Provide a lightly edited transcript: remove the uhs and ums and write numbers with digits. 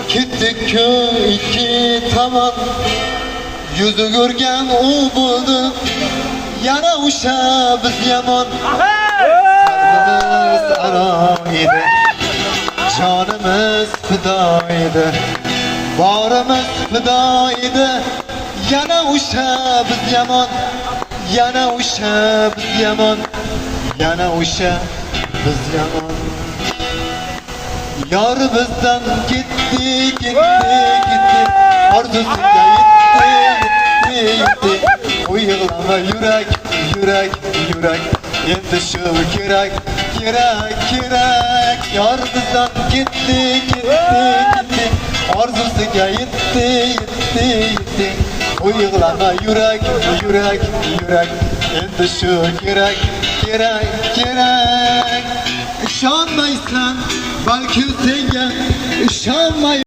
Gittik köy iki tamam, yüzü görgen u buldu. Yana uşa biz yaman, kalbimiz araydı, canımız fidaydı, barımız fidaydı. Yana uşa biz yaman, yana uşa biz yaman, yana uşa biz yaman. Yar bizden gitti, gitti, gitti, arzusuya gitti, gitti, gitti. Uyuklama yürek, yürek, yürek, endi şu kirek, kirek, kirek. Yar bizden gitti, gitti, gitti, arzusuya gitti, gitti, gitti. Uyuklama yürek, yürek, yürek, endi şu kirek, kirek, kirek. İşanmaysan belki senga, işanmay